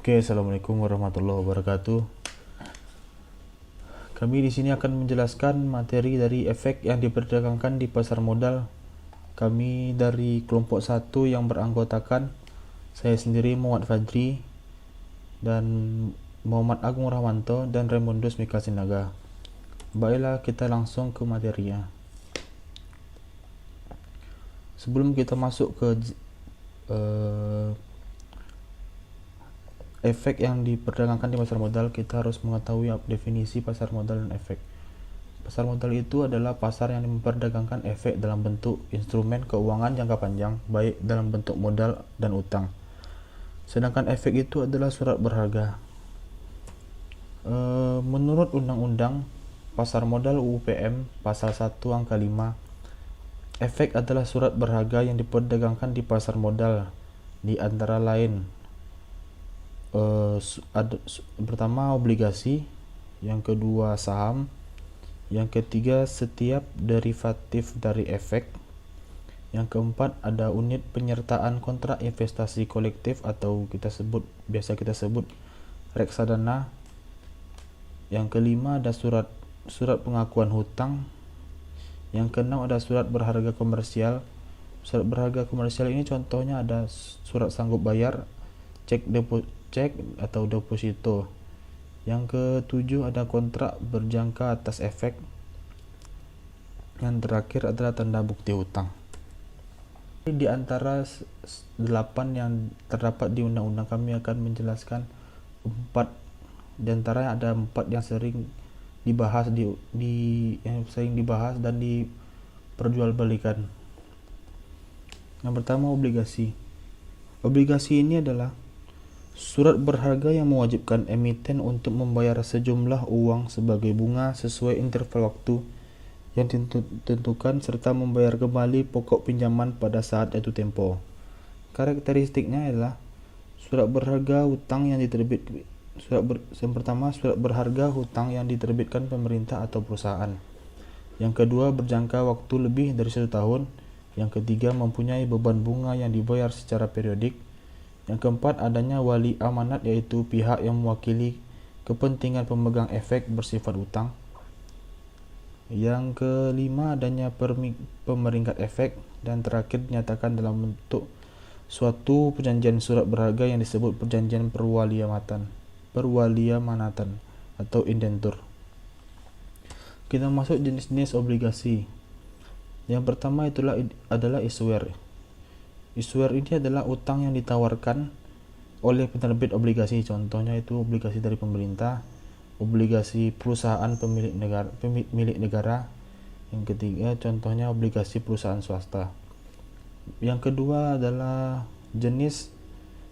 Oke, assalamualaikum warahmatullahi wabarakatuh. Kami di sini akan menjelaskan materi dari efek yang diperdagangkan di pasar modal. Kami dari kelompok 1 yang beranggotakan saya sendiri Muhammad Fadri dan Muhammad Agung Rahmanto dan Raymondus Mika Sinaga. Baiklah, kita langsung ke materinya. Sebelum kita masuk ke efek yang diperdagangkan di pasar modal, kita harus mengetahui definisi pasar modal dan efek. Pasar modal itu adalah pasar yang memperdagangkan efek dalam bentuk instrumen keuangan jangka panjang, baik dalam bentuk modal dan utang. Sedangkan efek itu adalah surat berharga. Menurut Undang-Undang Pasar Modal UU PM Pasal 1 Angka 5, efek adalah surat berharga yang diperdagangkan di pasar modal, di antara lain pertama obligasi, yang kedua saham, yang ketiga setiap derivatif dari efek, yang keempat ada unit penyertaan kontrak investasi kolektif atau biasa kita sebut reksadana, yang kelima ada surat pengakuan hutang, yang keenam ada surat berharga komersial. Surat berharga komersial ini contohnya ada surat sanggup bayar, cek atau deposito. Yang ketujuh ada kontrak berjangka atas efek. Yang terakhir adalah tanda bukti hutang. Di antara 8 yang terdapat di undang-undang, kami akan menjelaskan 4 di antaranya. Ada 4 yang sering dibahas dan diperjualbelikan. Yang pertama, obligasi. Obligasi ini adalah surat berharga yang mewajibkan emiten untuk membayar sejumlah uang sebagai bunga sesuai interval waktu yang ditentukan serta membayar kembali pokok pinjaman pada saat jatuh tempo. Karakteristiknya adalah surat berharga hutang yang surat berharga hutang yang diterbitkan pemerintah atau perusahaan. Yang kedua, berjangka waktu lebih dari 1 tahun. Yang ketiga, mempunyai beban bunga yang dibayar secara periodik. Yang keempat, adanya wali amanat, yaitu pihak yang mewakili kepentingan pemegang efek bersifat utang. Yang kelima, adanya pemeringkat efek. Dan terakhir, dinyatakan dalam bentuk suatu perjanjian surat berharga yang disebut perjanjian perwaliamanatan atau indentur. Kita masuk jenis-jenis obligasi. Yang pertama adalah issuer. Issuer ini adalah utang yang ditawarkan oleh penerbit obligasi. Contohnya itu obligasi dari pemerintah, obligasi perusahaan milik negara. Yang ketiga contohnya obligasi perusahaan swasta. Yang kedua adalah jenis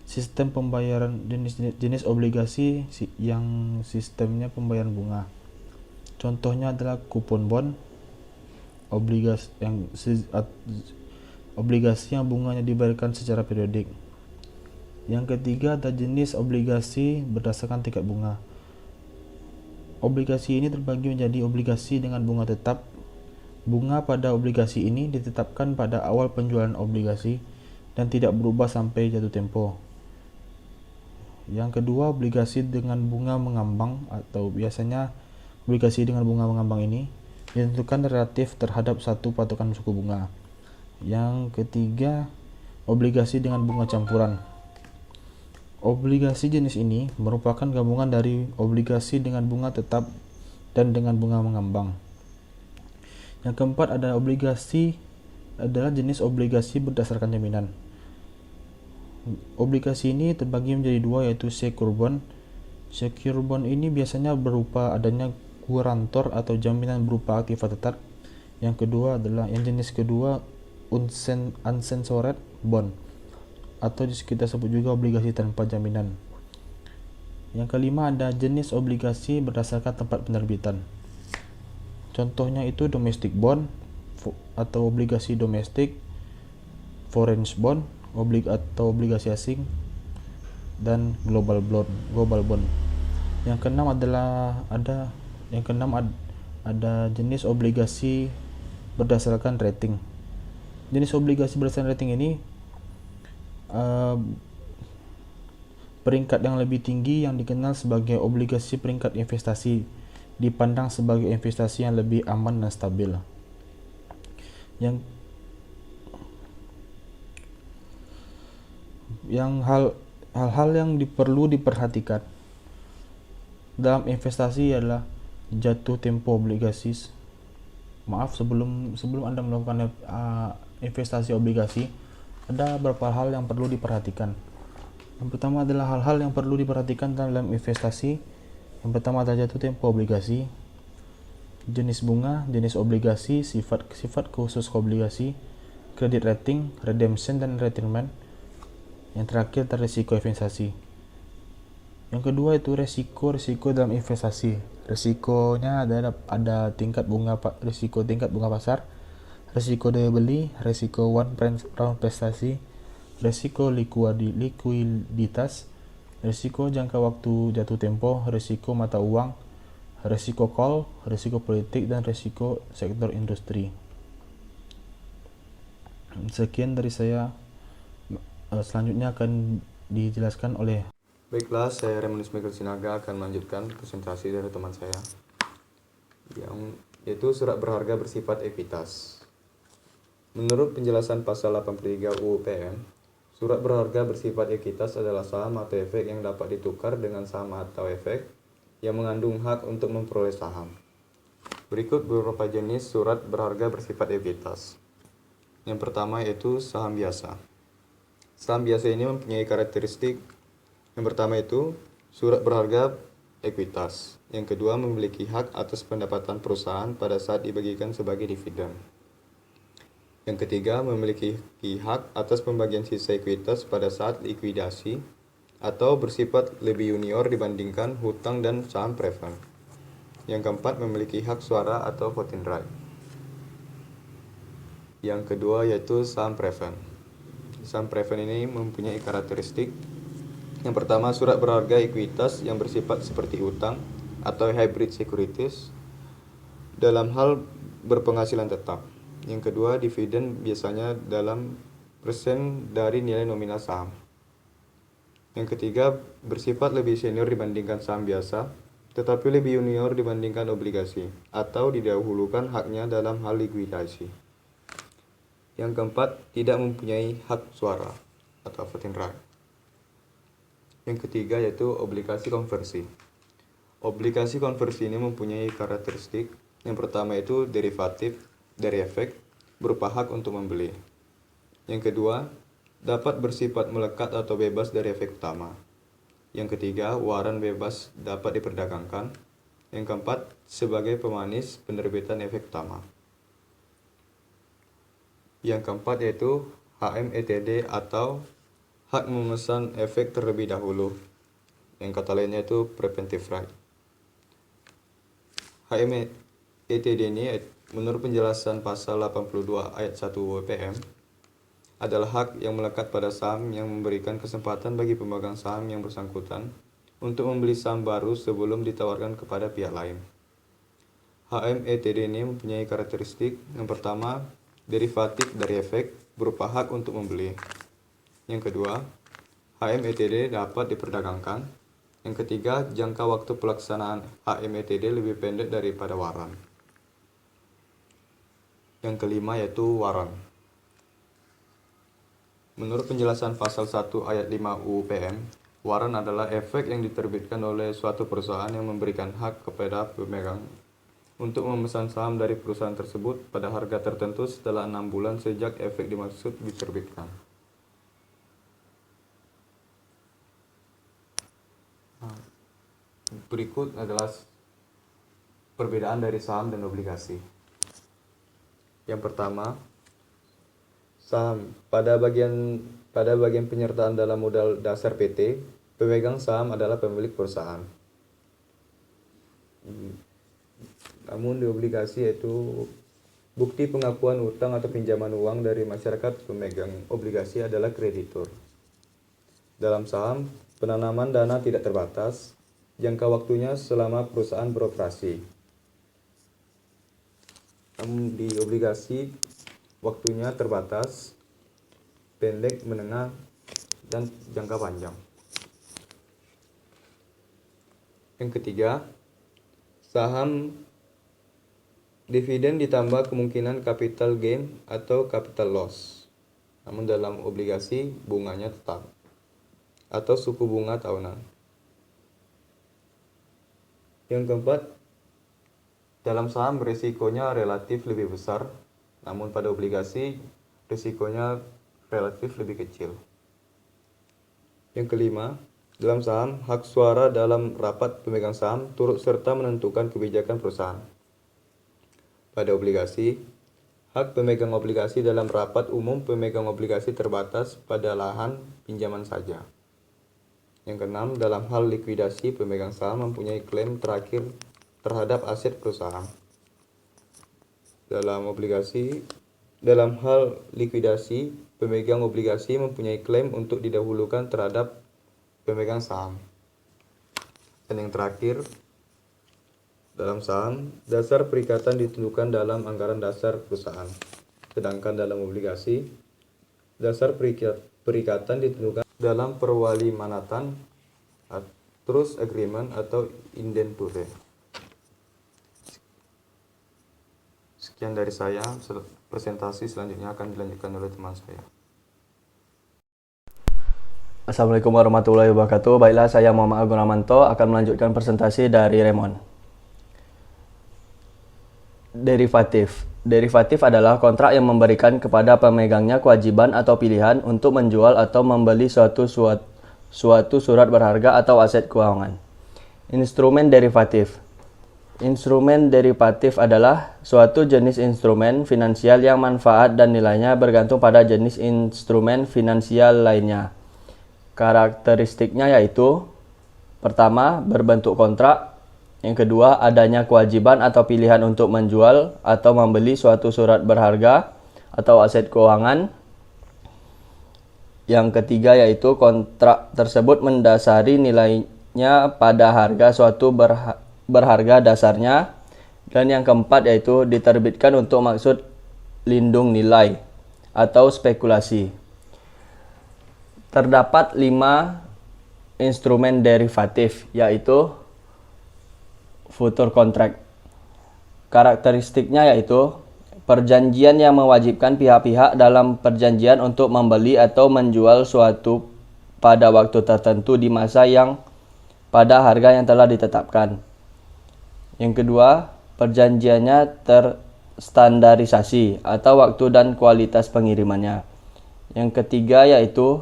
sistem pembayaran, jenis obligasi yang sistemnya pembayaran bunga. Contohnya adalah kupon bond, obligasi yang bunganya dibayarkan secara periodik. Yang ketiga ada jenis obligasi berdasarkan tingkat bunga. Obligasi ini terbagi menjadi obligasi dengan bunga tetap. Bunga pada obligasi ini ditetapkan pada awal penjualan obligasi dan tidak berubah sampai jatuh tempo. Yang kedua, obligasi dengan bunga mengambang, atau biasanya obligasi dengan bunga mengambang ini ditentukan relatif terhadap satu patokan suku bunga. Yang ketiga, obligasi dengan bunga campuran. Obligasi jenis ini merupakan gabungan dari obligasi dengan bunga tetap dan dengan bunga mengambang. Yang keempat, adalah jenis obligasi berdasarkan jaminan. Obligasi ini terbagi menjadi 2, yaitu secure bond. Secure bond ini biasanya berupa adanya guarantor atau jaminan berupa aktiva tetap. Yang jenis kedua uncensored bond, atau kita sebut juga obligasi tanpa jaminan. Yang kelima ada jenis obligasi berdasarkan tempat penerbitan. Contohnya itu domestic bond atau obligasi domestik, foreign bond atau obligasi asing, dan global bond. Yang keenam ada jenis obligasi berdasarkan rating. Jenis obligasi berdasarkan rating ini Peringkat yang lebih tinggi yang dikenal sebagai obligasi peringkat investasi dipandang sebagai investasi yang lebih aman dan stabil. Hal-hal yang perlu diperhatikan dalam investasi adalah jatuh tempo obligasi. Sebelum Anda melakukan investasi obligasi, ada beberapa hal yang perlu diperhatikan. Yang pertama adalah hal-hal yang perlu diperhatikan dalam investasi. Yang pertama adalah jatuh tempo obligasi, jenis bunga, jenis obligasi, sifat khusus obligasi, kredit rating, redemption dan retirement. Yang terakhir adalah risiko investasi. Yang kedua itu risiko dalam investasi. Risikonya ada tingkat bunga pasar, risiko daya beli, risiko one round prestasi, risiko likuiditas, risiko jangka waktu jatuh tempo, risiko mata uang, risiko call, risiko politik, dan risiko sektor industri. Sekian dari saya. Selanjutnya akan dijelaskan oleh. Baiklah, saya Remanus Michael Sinaga akan melanjutkan presentasi dari teman saya, yaitu surat berharga bersifat ekuitas. Menurut penjelasan pasal 83 UU PM, surat berharga bersifat ekuitas adalah saham atau efek yang dapat ditukar dengan saham atau efek yang mengandung hak untuk memperoleh saham. Berikut beberapa jenis surat berharga bersifat ekuitas. Yang pertama yaitu saham biasa. Saham biasa ini mempunyai karakteristik. Yang pertama itu surat berharga ekuitas. Yang kedua memiliki hak atas pendapatan perusahaan pada saat dibagikan sebagai dividen. Yang ketiga memiliki hak atas pembagian sisa ekuitas pada saat likuidasi atau bersifat lebih junior dibandingkan hutang dan saham preferred. Yang keempat memiliki hak suara atau voting right. Yang kedua yaitu saham preferred. Saham preferred ini mempunyai karakteristik. Yang pertama, surat berharga ekuitas yang bersifat seperti utang atau hybrid securities dalam hal berpenghasilan tetap. Yang kedua, dividen biasanya dalam persen dari nilai nominal saham. Yang ketiga, bersifat lebih senior dibandingkan saham biasa, tetapi lebih junior dibandingkan obligasi, atau didahulukan haknya dalam hal likuidasi. Yang keempat, tidak mempunyai hak suara atau voting right. Yang ketiga yaitu obligasi konversi. Obligasi konversi ini mempunyai karakteristik. Yang pertama itu derivatif dari efek berupa hak untuk membeli. Yang kedua, dapat bersifat melekat atau bebas dari efek utama. Yang ketiga, waran bebas dapat diperdagangkan. Yang keempat, sebagai pemanis penerbitan efek utama. Yang keempat yaitu HMETD atau hak memesan efek terlebih dahulu. Yang kata lainnya itu preventive right. HMETD ini menurut penjelasan pasal 82 ayat 1 WPM adalah hak yang melekat pada saham yang memberikan kesempatan bagi pemegang saham yang bersangkutan untuk membeli saham baru sebelum ditawarkan kepada pihak lain. HMETD ini mempunyai karakteristik. Yang pertama, derivatif dari efek berupa hak untuk membeli. Yang kedua, HMETD dapat diperdagangkan. Yang ketiga, jangka waktu pelaksanaan HMETD lebih pendek daripada waran. Yang kelima yaitu waran. Menurut penjelasan pasal 1 ayat 5 UU PM, waran adalah efek yang diterbitkan oleh suatu perusahaan yang memberikan hak kepada pemegang untuk memesan saham dari perusahaan tersebut pada harga tertentu setelah 6 bulan sejak efek dimaksud diterbitkan. Berikut adalah perbedaan dari saham dan obligasi. Yang pertama, saham. Pada bagian penyertaan dalam modal dasar PT, pemegang saham adalah pemilik perusahaan. Namun di obligasi yaitu bukti pengakuan utang atau pinjaman uang dari masyarakat pemegang obligasi adalah kreditur. Dalam saham, penanaman dana tidak terbatas, jangka waktunya selama perusahaan beroperasi. Namun di obligasi, waktunya terbatas, pendek, menengah, dan jangka panjang. Yang ketiga, saham dividen ditambah kemungkinan capital gain atau capital loss. Namun dalam obligasi bunganya tetap atau suku bunga tahunan. Yang keempat, dalam saham risikonya relatif lebih besar, namun pada obligasi risikonya relatif lebih kecil. Yang kelima, dalam saham, hak suara dalam rapat pemegang saham turut serta menentukan kebijakan perusahaan. Pada obligasi, hak pemegang obligasi dalam rapat umum pemegang obligasi terbatas pada lahan pinjaman saja. Yang keenam, dalam hal likuidasi, pemegang saham mempunyai klaim terakhir terhadap aset perusahaan. Dalam hal likuidasi, pemegang obligasi mempunyai klaim untuk didahulukan terhadap pemegang saham. Dan yang terakhir, dalam saham, dasar perikatan ditentukan dalam anggaran dasar perusahaan. Sedangkan dalam obligasi, dasar perikatan ditentukan dalam perwalimanatan, trust agreement atau indenture. Sekian dari saya, presentasi selanjutnya akan dilanjutkan oleh teman saya. Assalamualaikum warahmatullahi wabarakatuh. Baiklah, saya Muhammad Agung Ramanto akan melanjutkan presentasi dari Raymond. Derivatif. Derivatif adalah kontrak yang memberikan kepada pemegangnya kewajiban atau pilihan untuk menjual atau membeli suatu surat berharga atau aset keuangan. Instrumen derivatif. Instrumen derivatif adalah suatu jenis instrumen finansial yang manfaat dan nilainya bergantung pada jenis instrumen finansial lainnya. Karakteristiknya yaitu: pertama, berbentuk kontrak. Yang kedua, adanya kewajiban atau pilihan untuk menjual atau membeli suatu surat berharga atau aset keuangan. Yang ketiga yaitu kontrak tersebut mendasari nilainya pada harga suatu berharga dasarnya. Dan yang keempat yaitu diterbitkan untuk maksud lindung nilai atau spekulasi. Terdapat 5 instrumen derivatif, yaitu future contract. Karakteristiknya yaitu perjanjian yang mewajibkan pihak-pihak dalam perjanjian untuk membeli atau menjual suatu pada waktu tertentu di masa yang pada harga yang telah ditetapkan. Yang kedua, perjanjiannya terstandarisasi atau waktu dan kualitas pengirimannya. Yang ketiga yaitu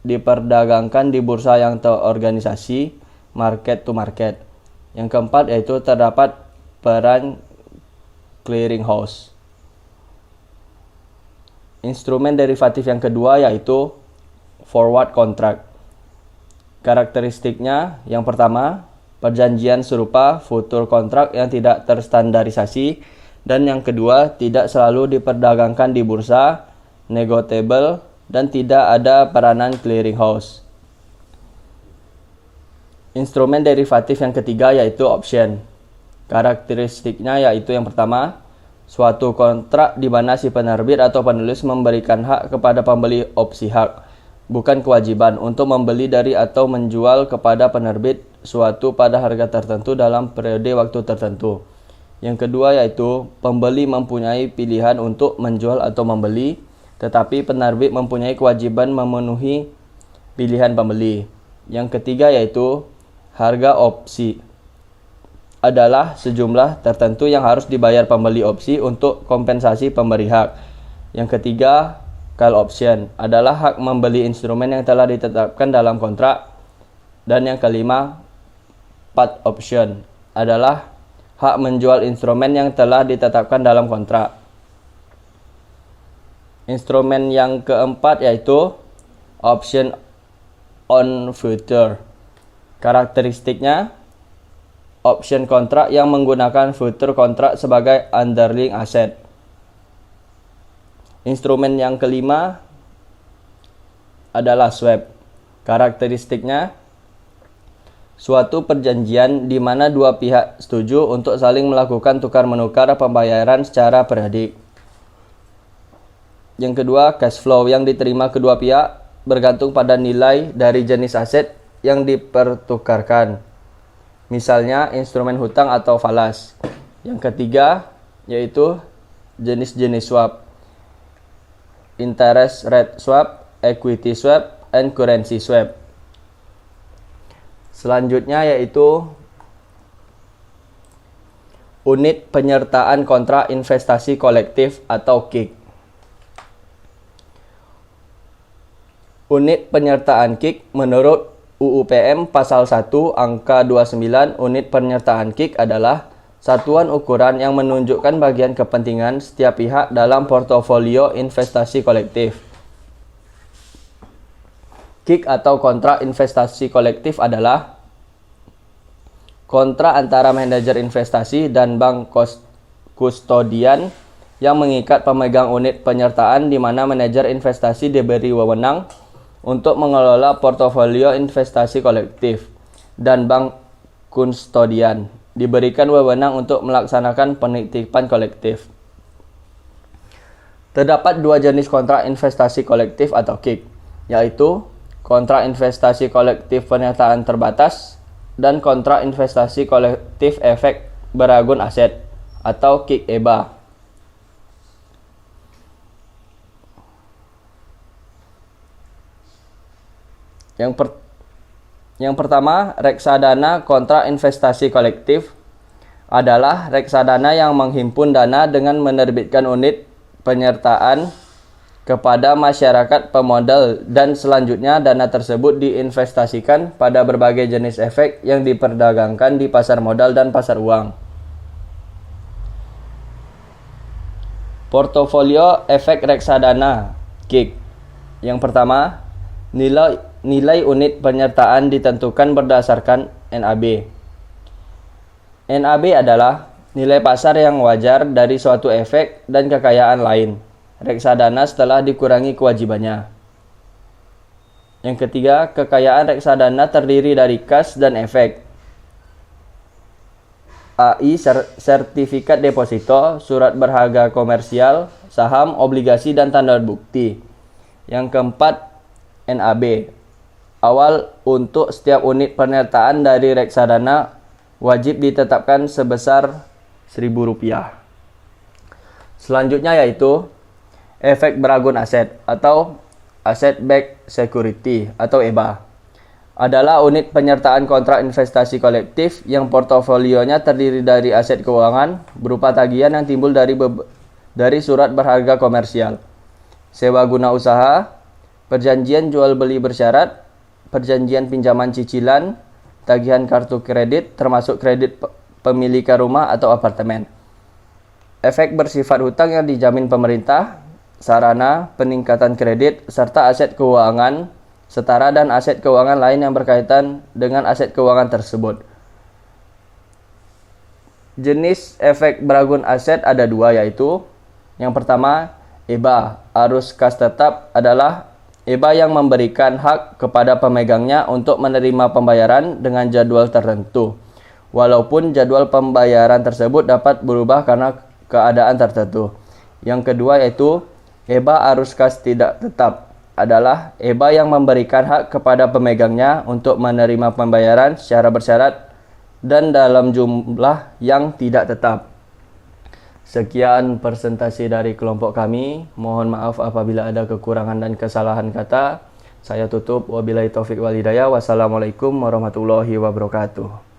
diperdagangkan di bursa yang terorganisasi, market to market. Yang keempat yaitu terdapat peran clearing house. Instrumen derivatif yang kedua yaitu forward contract. Karakteristiknya yang pertama, perjanjian serupa future contract yang tidak terstandarisasi, dan yang kedua tidak selalu diperdagangkan di bursa, negotiable, dan tidak ada peranan clearing house. Instrumen derivatif yang ketiga yaitu option. Karakteristiknya yaitu yang pertama, suatu kontrak di mana si penerbit atau penulis memberikan hak kepada pembeli opsi hak, bukan kewajiban untuk membeli dari atau menjual kepada penerbit suatu pada harga tertentu dalam periode waktu tertentu. Yang kedua yaitu pembeli mempunyai pilihan untuk menjual atau membeli, tetapi penerbit mempunyai kewajiban memenuhi pilihan pembeli. Yang ketiga yaitu harga opsi adalah sejumlah tertentu yang harus dibayar pembeli opsi untuk kompensasi pemberi hak. Yang ketiga, call option adalah hak membeli instrumen yang telah ditetapkan dalam kontrak. Dan yang kelima, put option adalah hak menjual instrumen yang telah ditetapkan dalam kontrak. Instrumen yang keempat yaitu option on future. Karakteristiknya, option kontrak yang menggunakan future kontrak sebagai underlying asset. Instrumen yang kelima adalah swap. Karakteristiknya, suatu perjanjian di mana dua pihak setuju untuk saling melakukan tukar-menukar pembayaran secara periodik. Yang kedua, cash flow yang diterima kedua pihak bergantung pada nilai dari jenis aset yang dipertukarkan. misalnya instrumen hutang atau falas. Yang ketiga yaitu jenis-jenis swap, interest rate swap, equity swap, and currency swap. Selanjutnya yaitu unit penyertaan kontrak investasi kolektif atau KIK. Unit penyertaan KIK menurut UU PM pasal 1 angka 29, unit penyertaan KIK adalah satuan ukuran yang menunjukkan bagian kepentingan setiap pihak dalam portofolio investasi kolektif. KIK atau kontrak investasi kolektif adalah kontrak antara manajer investasi dan bank kustodian yang mengikat pemegang unit penyertaan di mana manajer investasi diberi wewenang untuk mengelola portofolio investasi kolektif dan bank kustodian diberikan wewenang untuk melaksanakan penitipan kolektif. Terdapat dua jenis kontrak investasi kolektif atau KIK, yaitu kontrak investasi kolektif penyertaan terbatas dan kontrak investasi kolektif efek beragun aset atau KIK EBA. Yang pertama, reksadana kontrak investasi kolektif adalah reksadana yang menghimpun dana dengan menerbitkan unit penyertaan kepada masyarakat pemodal dan selanjutnya dana tersebut diinvestasikan pada berbagai jenis efek yang diperdagangkan di pasar modal dan pasar uang. Portofolio efek reksadana KIK. Yang pertama, nilai unit penyertaan ditentukan berdasarkan NAB. NAB adalah nilai pasar yang wajar dari suatu efek dan kekayaan lain reksadana setelah dikurangi kewajibannya. Yang ketiga, kekayaan reksadana terdiri dari kas dan efek. AI, sertifikat deposito, surat berharga komersial, saham, obligasi, dan tanda bukti. Yang keempat, NAB. Awal untuk setiap unit penyertaan dari reksadana wajib ditetapkan sebesar Rp1.000. Selanjutnya yaitu efek beragun aset atau Asset Backed Security atau EBA. Adalah unit penyertaan kontrak investasi kolektif yang portofolionya terdiri dari aset keuangan berupa tagihan yang timbul dari surat berharga komersial, sewa guna usaha, perjanjian jual beli bersyarat, perjanjian pinjaman cicilan, tagihan kartu kredit termasuk kredit pemilikan rumah atau apartemen. Efek bersifat hutang yang dijamin pemerintah, sarana peningkatan kredit, serta aset keuangan setara dan aset keuangan lain yang berkaitan dengan aset keuangan tersebut. Jenis efek beragun aset ada dua, yaitu yang pertama, EBA, arus kas tetap adalah EBA yang memberikan hak kepada pemegangnya untuk menerima pembayaran dengan jadwal tertentu, walaupun jadwal pembayaran tersebut dapat berubah karena keadaan tertentu. Yang kedua yaitu EBA arus kas tidak tetap, adalah EBA yang memberikan hak kepada pemegangnya untuk menerima pembayaran secara bersyarat dan dalam jumlah yang tidak tetap. Sekian presentasi dari kelompok kami. Mohon maaf apabila ada kekurangan dan kesalahan kata. Saya tutup. Wabillahi taufik wal hidayah. Wassalamualaikum warahmatullahi wabarakatuh.